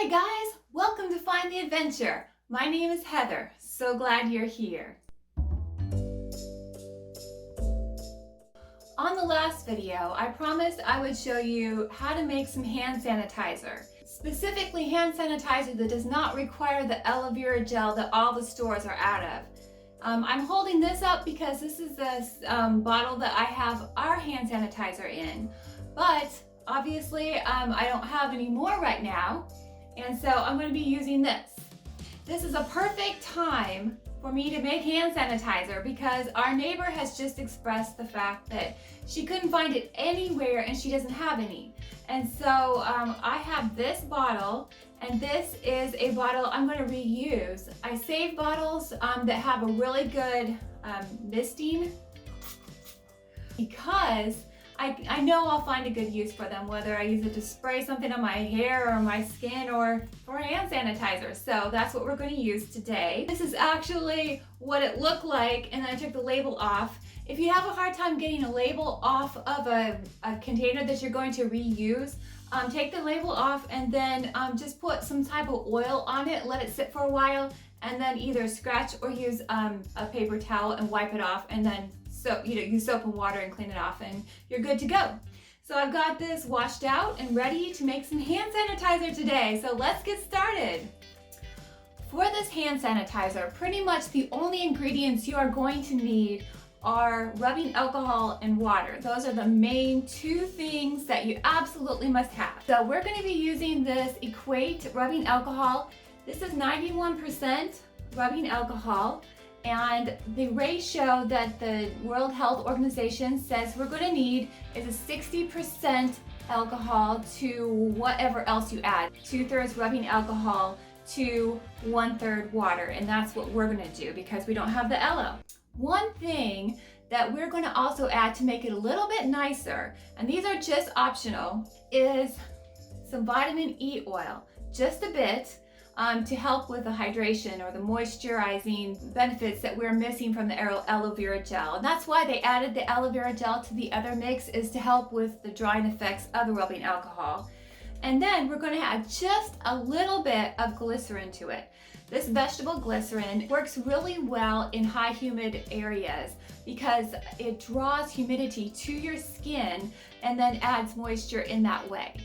Hey guys, welcome to Find the Adventure. My name is Heather. So glad you're here. On the last video, I promised I would show you how to make some hand sanitizer. Specifically hand sanitizer that does not require the aloe vera gel that all the stores are out of. I'm holding this up because this is the bottle that I have our hand sanitizer in. But obviously I don't have any more right now. And so I'm going to be using this. This is a perfect time for me to make hand sanitizer because our neighbor has just expressed the fact that she couldn't find it anywhere and she doesn't have any. And so I have this bottle, and this is a bottle I'm going to reuse. I save bottles that have a really good misting because I know I'll find a good use for them, whether I use it to spray something on my hair or my skin or for hand sanitizer. So that's what we're going to use today. This is actually what it looked like, and I took the label off. If you have a hard time getting a label off of a container that you're going to reuse, take the label off and then just put some type of oil on it, let it sit for a while, and then either scratch or use a paper towel and wipe it off, and then use soap and water and clean it off, and you're good to go. So I've got this washed out and ready to make some hand sanitizer today. So let's get started. For this hand sanitizer, pretty much the only ingredients you are going to need are rubbing alcohol and water. Those are the main two things that you absolutely must have. So we're going to be using this Equate rubbing alcohol. This is 91% rubbing alcohol. And the ratio that the World Health Organization says we're going to need is a 60% alcohol to whatever else you add. 2/3 rubbing alcohol to 1/3 water. And that's what we're going to do because we don't have the aloe. One thing that we're going to also add to make it a little bit nicer, and these are just optional, is some vitamin E oil. Just a bit. To help with the hydration or the moisturizing benefits that we're missing from the aloe vera gel. And that's why they added the aloe vera gel to the other mix, is to help with the drying effects of the rubbing alcohol. And then we're going to add just a little bit of glycerin to it. This vegetable glycerin works really well in high humid areas because it draws humidity to your skin and then adds moisture in that way.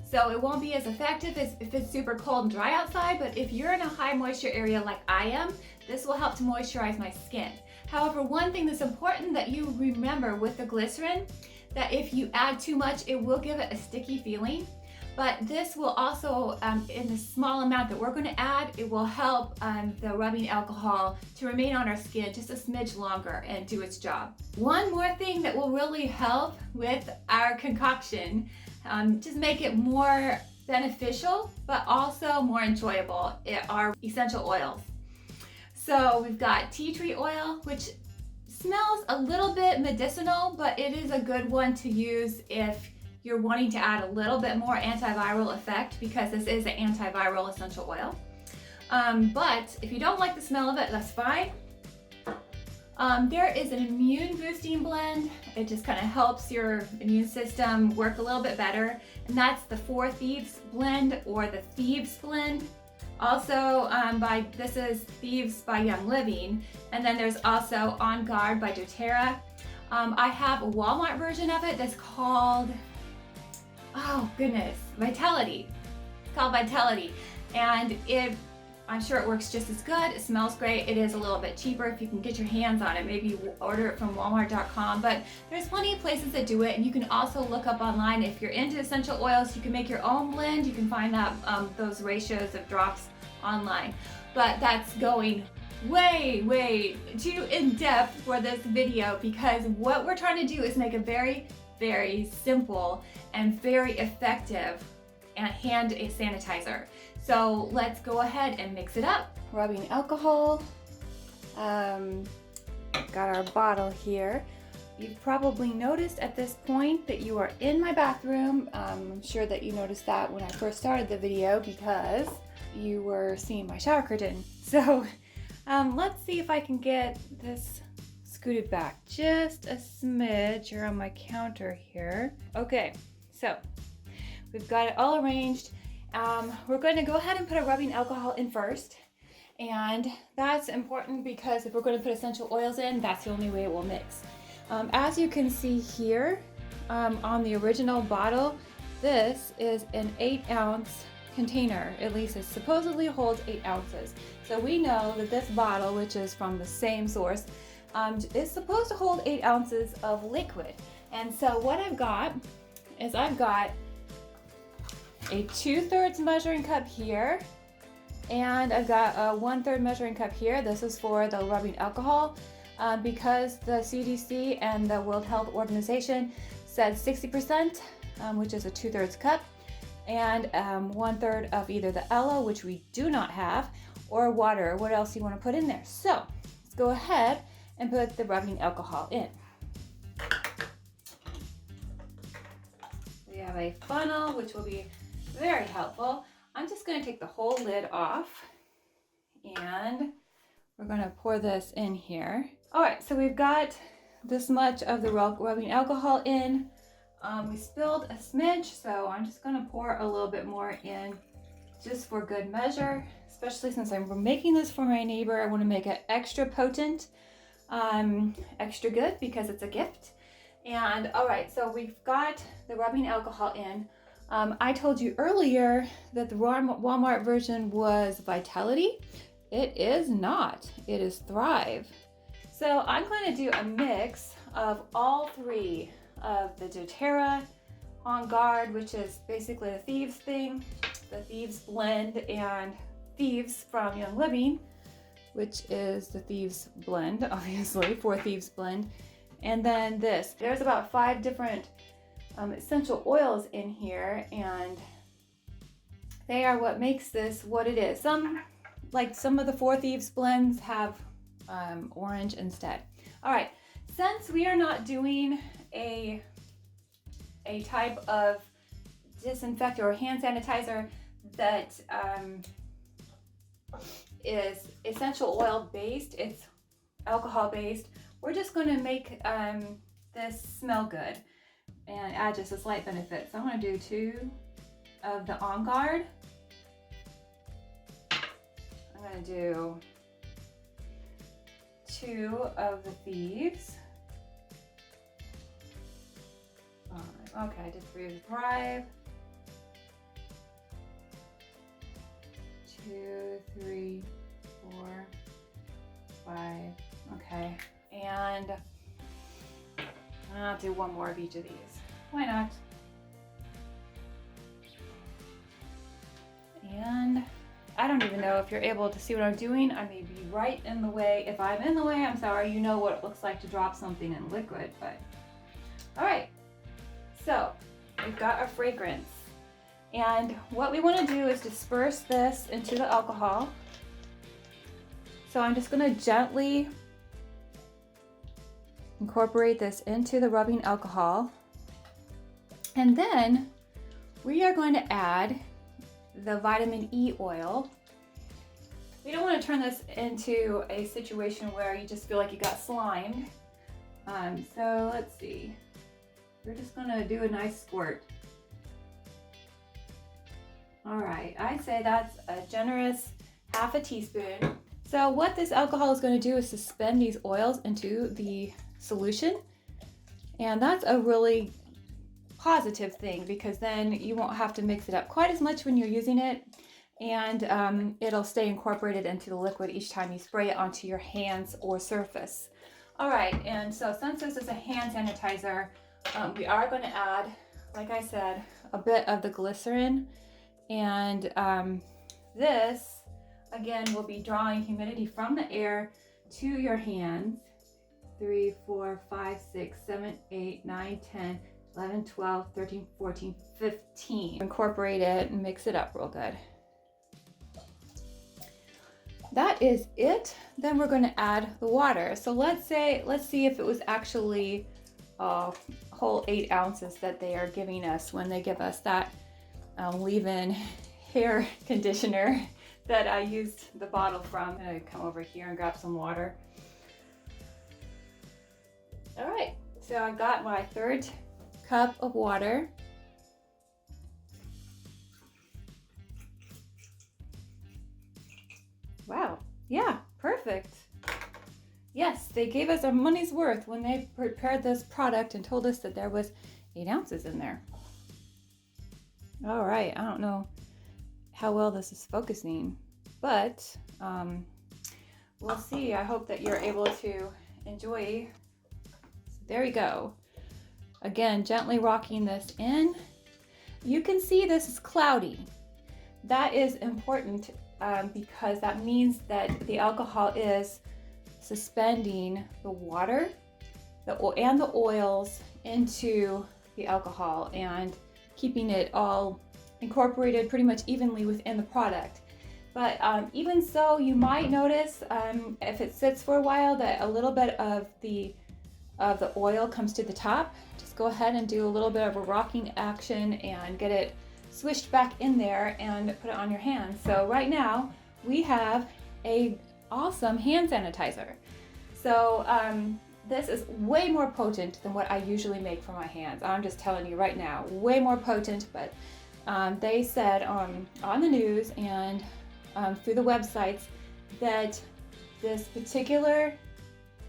So it won't be as effective as if it's super cold and dry outside, but if you're in a high moisture area like I am, this will help to moisturize my skin. However, one thing that's important that you remember with the glycerin, that if you add too much, it will give it a sticky feeling. But this will also, in the small amount that we're going to add, it will help the rubbing alcohol to remain on our skin just a smidge longer and do its job. One more thing that will really help with our concoction, just make it more beneficial, but also more enjoyable, are essential oils. So we've got tea tree oil, which smells a little bit medicinal, but it is a good one to use if you're wanting to add a little bit more antiviral effect, because this is an antiviral essential oil. But if you don't like the smell of it, that's fine. There is an immune boosting blend. It just kind of helps your immune system work a little bit better. And that's the 4 Thieves blend, or the Thieves blend. Also, this is Thieves by Young Living. And then there's also On Guard by doTERRA. I have a Walmart version of it that's called, oh goodness, Vitality. It's called Vitality. And I'm sure it works just as good. It smells great. It is a little bit cheaper if you can get your hands on it. Maybe order it from walmart.com, but there's plenty of places that do it. And you can also look up online. If you're into essential oils, you can make your own blend. You can find that those ratios of drops online. But that's going way too in-depth for this video, because what we're trying to do is make a very, very simple and very effective hand sanitizer. So let's go ahead and mix it up. Rubbing alcohol. Got our bottle here. You've probably noticed at this point that you are in my bathroom. I'm sure that you noticed that when I first started the video because you were seeing my shower curtain. So let's see if I can get this scooted back just a smidge around my counter here. Okay, so we've got it all arranged. we're going to go ahead and put a rubbing alcohol in first. And that's important because if we're going to put essential oils in, that's the only way it will mix. As you can see here on the original bottle, this is an 8-ounce container. At least it supposedly holds 8 ounces. So we know that this bottle, which is from the same source, is supposed to hold 8 ounces of liquid. And so what I've got is I've got a 2/3 measuring cup here, and I've got a 1/3 measuring cup here. This is for the rubbing alcohol because the CDC and the World Health Organization said 60%, which is a 2/3 cup, and 1/3 of either the aloe, which we do not have, or water. What else you want to put in there? So let's go ahead and put the rubbing alcohol in. We have a funnel, which will be very helpful. I'm just going to take the whole lid off and we're going to pour this in here. All right, so we've got this much of the rubbing alcohol in. We spilled a smidge, so I'm just going to pour a little bit more in just for good measure, especially since I'm making this for my neighbor. I want to make it extra potent, extra good because it's a gift. And all right, so we've got the rubbing alcohol in. I told you earlier that the Walmart version was Vitality. It is not. It is Thrive. So I'm going to do a mix of all three of the doTERRA, On Guard, which is basically the Thieves thing, the Thieves blend, and Thieves from Young Living, which is the Thieves blend, obviously, for Thieves blend. And then this. There's about 5 different essential oils in here, and they are what makes this what it is. Some of the 4 Thieves blends have orange instead. All right, since we are not doing a type of disinfectant or hand sanitizer that is essential oil based, it's alcohol based, we're just going to make this smell good and add just a slight benefit. So I'm going to do 2 of the On Guard. I'm going to do 2 of the Thieves. Okay, I did 3 of the Thrive. 2, 3, 4, 5. Okay, and I'll do 1 more of each of these. Why not? And I don't even know if you're able to see what I'm doing. I may be right in the way. If I'm in the way, I'm sorry. You know what it looks like to drop something in liquid, but all right. So we've got our fragrance. And what we want to do is disperse this into the alcohol. So I'm just going to gently incorporate this into the rubbing alcohol. And then we are going to add the vitamin E oil. We don't want to turn this into a situation where you just feel like you got slimed. So let's see. We're just going to do a nice squirt. All right, I'd say that's a generous ½ teaspoon. So what this alcohol is going to do is suspend these oils into the solution. And that's a really positive thing because then you won't have to mix it up quite as much when you're using it. And it'll stay incorporated into the liquid each time you spray it onto your hands or surface. All right, and so since this is a hand sanitizer, we are going to add, like I said, a bit of the glycerin. And this, again, will be drawing humidity from the air to your hands. 3, 4, 5, 6, 7, 8, 9, 10, 11, 12, 13, 14, 15. Incorporate it and mix it up real good. That is it. Then we're going to add the water. So let's see if it was actually a whole 8 ounces that they are giving us when they give us that leave-in hair conditioner that I used the bottle from. I'm going to come over here and grab some water. All right, so I've got my 1/3 cup of water. Wow. Yeah, perfect. Yes, they gave us our money's worth when they prepared this product and told us that there was 8 ounces in there. All right, I don't know how well this is focusing, but we'll see. I hope that you're able to enjoy. So there you go. Again, gently rocking this in. You can see this is cloudy. That is important because that means that the alcohol is suspending the water and the oils into the alcohol and keeping it all incorporated pretty much evenly within the product. But even so, you might notice if it sits for a while that a little bit of the oil comes to the top. Just go ahead and do a little bit of a rocking action and get it swished back in there and put it on your hands. So right now we have a awesome hand sanitizer. So this is way more potent than what I usually make for my hands. I'm just telling you right now, way more potent, but they said on the news and through the websites that this particular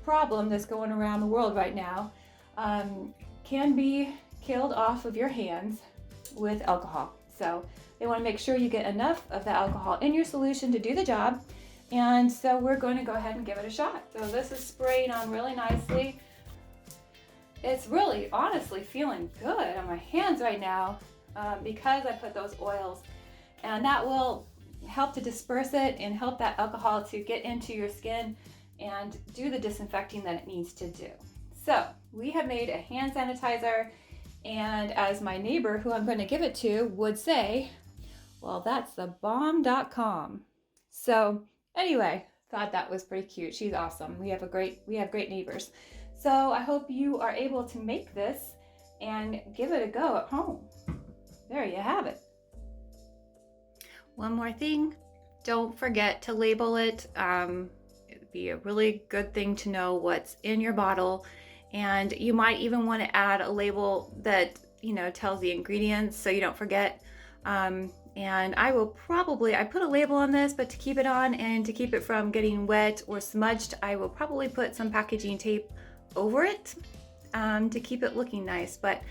problem that's going around the world right now can be killed off of your hands with alcohol. So they want to make sure you get enough of the alcohol in your solution to do the job. And so we're going to go ahead and give it a shot. So this is spraying on really nicely. It's really honestly feeling good on my hands right now because I put those oils, and that will help to disperse it and help that alcohol to get into your skin and do the disinfecting that it needs to do. So we have made a hand sanitizer, and as my neighbor who I'm going to give it to would say, well, that's the bomb.com. So anyway, thought that was pretty cute. She's awesome. We have great neighbors. So I hope you are able to make this and give it a go at home. There you have it. One more thing, don't forget to label it. It'd be a really good thing to know what's in your bottle, and you might even want to add a label that tells the ingredients so you don't forget. And I put a label on this, but to keep it on and to keep it from getting wet or smudged, I will probably put some packaging tape over it to keep it looking nice. But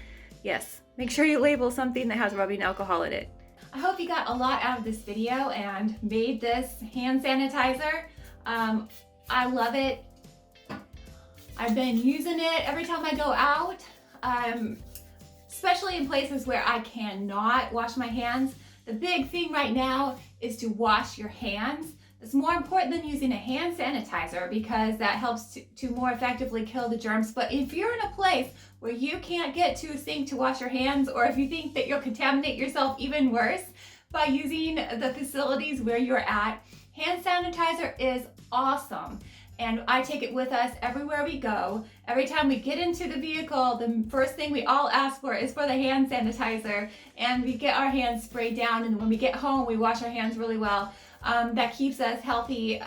yes, make sure you label something that has rubbing alcohol in it. I hope you got a lot out of this video and made this hand sanitizer. I love it. I've been using it every time I go out, especially in places where I cannot wash my hands. The big thing right now is to wash your hands. It's more important than using a hand sanitizer because that helps to more effectively kill the germs. But if you're in a place where you can't get to a sink to wash your hands, or if you think that you'll contaminate yourself even worse by using the facilities where you're at, hand sanitizer is awesome. And I take it with us everywhere we go. Every time we get into the vehicle, the first thing we all ask for is for the hand sanitizer, and we get our hands sprayed down, and when we get home, we wash our hands really well. That keeps us healthy,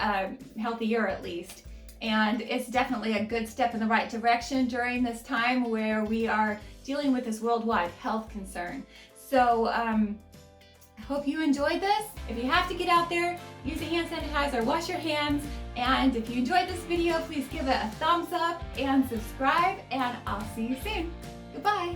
healthier at least. And it's definitely a good step in the right direction during this time where we are dealing with this worldwide health concern. So I hope you enjoyed this. If you have to get out there, use a hand sanitizer, wash your hands, and if you enjoyed this video, please give it a thumbs up and subscribe, and I'll see you soon. Goodbye.